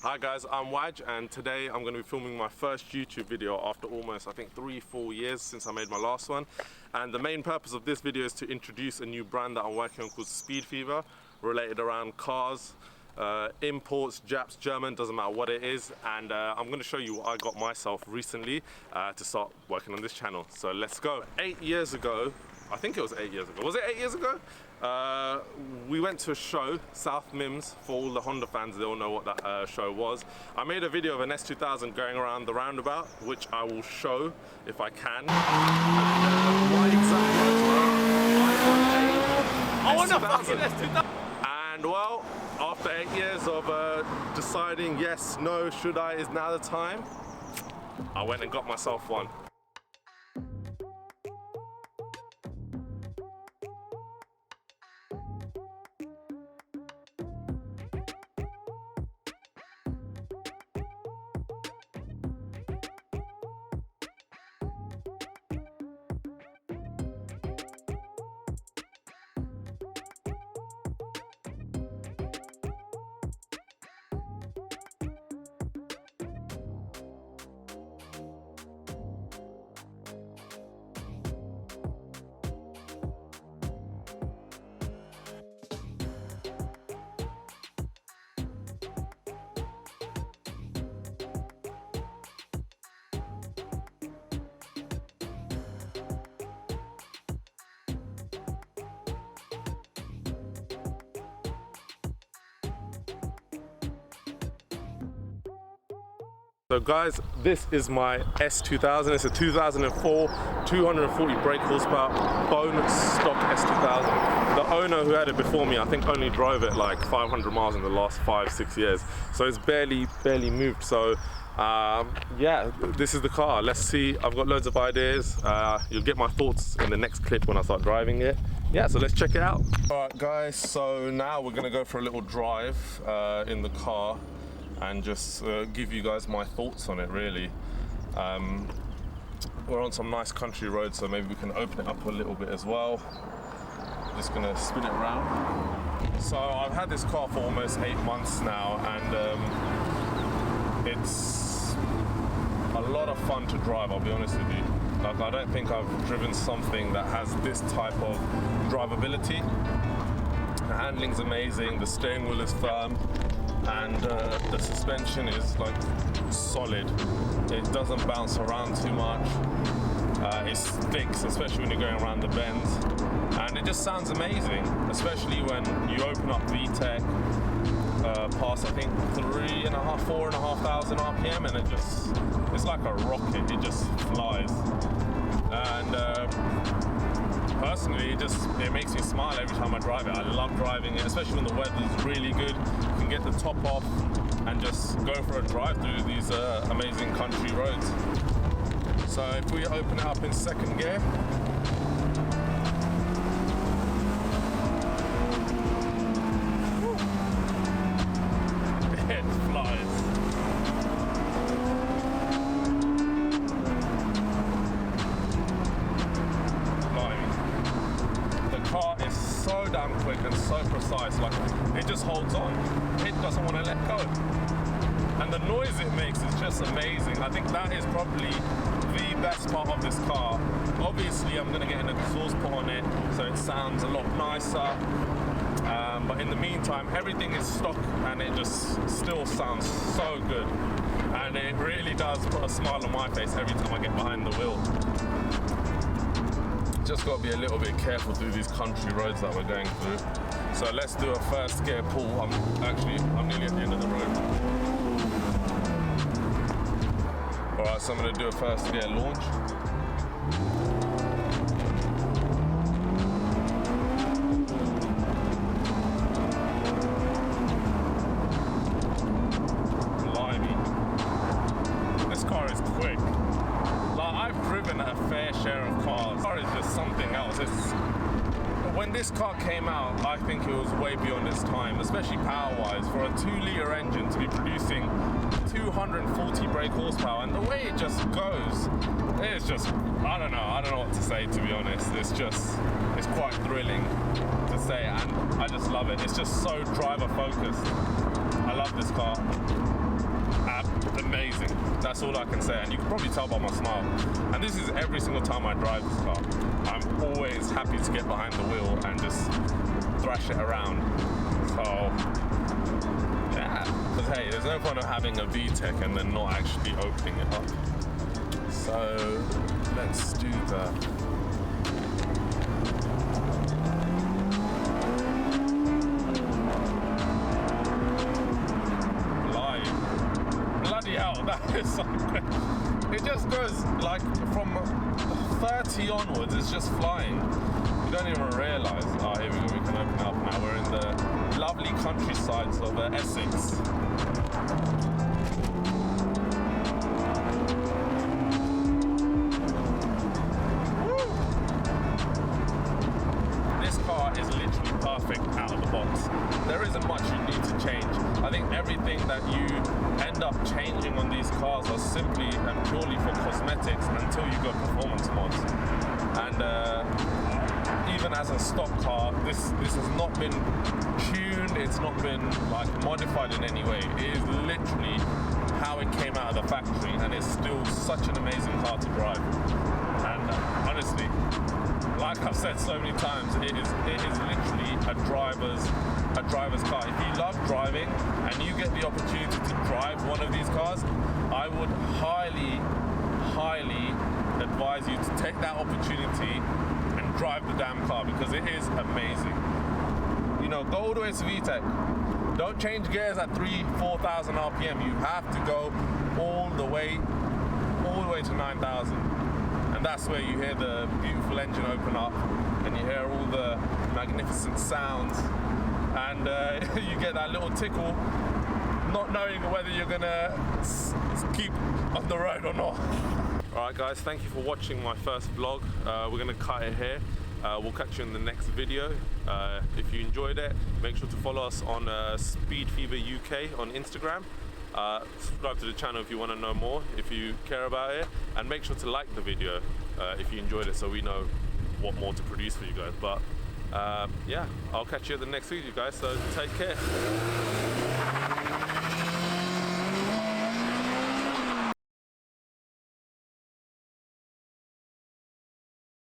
Hi guys, I'm Waj and today I'm going to be filming my first YouTube video after almost, I think, 3-4 years since I made my last one. And the main purpose of this video is to introduce a new brand that I'm working on called Speed Fever, related around cars, imports, Japs, German, doesn't matter what it is. And I'm going to show you what I got myself recently to start working on this channel. So let's go. 8 years ago, I think it was 8 years ago. Was it 8 years ago? We went to a show, South Mims. For all the Honda fans, they'll know what that show was. I made a video of an S2000 going around the roundabout, which I will show if I can. My exact words were, I want a fucking S2000. And well, after 8 years of deciding yes, no, should I, is now the time, I went and got myself one. So guys, this is my S2000. It's a 2004 240 brake horsepower bone stock S2000. The owner who had it before me, I think, only drove it like 500 miles in the last 5-6 years. So it's barely moved. So yeah, this is the car. Let's see. I've got loads of ideas. You'll get my thoughts in the next clip when I start driving it. Yeah, so let's check it out. All right guys, so now we're gonna go for a little drive in the car and just give you guys my thoughts on it, really. We're on some nice country roads, so maybe we can open it up a little bit as well. Just gonna spin it around. So I've had this car for almost 8 months now, and it's a lot of fun to drive, I'll be honest with you. Like, I don't think I've driven something that has this type of drivability. The handling's amazing, the steering wheel is firm, and the suspension is like solid. It doesn't bounce around too much. It sticks, especially when you're going around the bends, and it just sounds amazing, especially when you open up VTEC past, I think, 4,500 RPM, and it's like a rocket. It just flies. And personally, it makes me smile every time I drive it. I love driving it, especially when the weather's really good. You can get the top off and just go for a drive through these amazing country roads. So if we open it up in second gear, it flies. So damn quick and so precise, like it just holds on. It doesn't want to let go. And the noise it makes is just amazing. I think that is probably the best part of this car. Obviously, I'm going to get an exhaust put on it, so it sounds a lot nicer. But in the meantime, everything is stock and it just still sounds so good. And it really does put a smile on my face every time I get behind the wheel. Just got to be a little bit careful through these country roads that we're going through. So let's do a first gear pull. I'm nearly at the end of the road. Alright, so I'm going to do a first gear launch. Blimey. This car is quick. I've driven a fair share of cars. This car is just something else. When this car came out, I think it was way beyond its time, especially power-wise. For a 2-litre engine to be producing 240 brake horsepower, and the way it just goes, it's just, I don't know what to say, to be honest. It's quite thrilling to say, and I just love it. It's just so driver focused. I love this car. That's all I can say, and you can probably tell by my smile. And this is every single time I drive this car. I'm always happy to get behind the wheel and just thrash it around. So, yeah, because hey, there's no point of having a VTEC and then not actually opening it up. So, let's do that. That is so quick. It just goes like from 30 onwards, it's just flying. You don't even realise. Oh, here we go, we can open it up now. We're in the lovely countrysides of Essex. Woo! This car is literally perfect out of the box. There isn't much you need to change. I think everything that you end up changing on these cars are simply and purely for cosmetics until you go performance mods. And even as a stock car, this has not been tuned, it's not been like modified in any way. It is literally how it came out of the factory, and it's still such an amazing car to drive. And honestly, like I've said so many times, it is literally a driver's car. If you love driving and you get the opportunity to drive one of these cars, I would highly advise you to take that opportunity and drive the damn car, because it is amazing. You know, go all the way to VTEC. Don't change gears at 3,000-4,000 RPM. You have to go all the way to 9,000. And that's where you hear the beautiful engine open up and you hear all the magnificent sounds, and you get that little tickle, not knowing whether you're gonna keep on the road or not. Alright guys, thank you for watching my first vlog. We're gonna cut it here. We'll catch you in the next video. If you enjoyed it, make sure to follow us on Speed Fever UK on Instagram. Subscribe to the channel if you want to know more, if you care about it, and make sure to like the video if you enjoyed it, so we know what more to produce for you guys. But yeah, I'll catch you at the next video guys, so take care.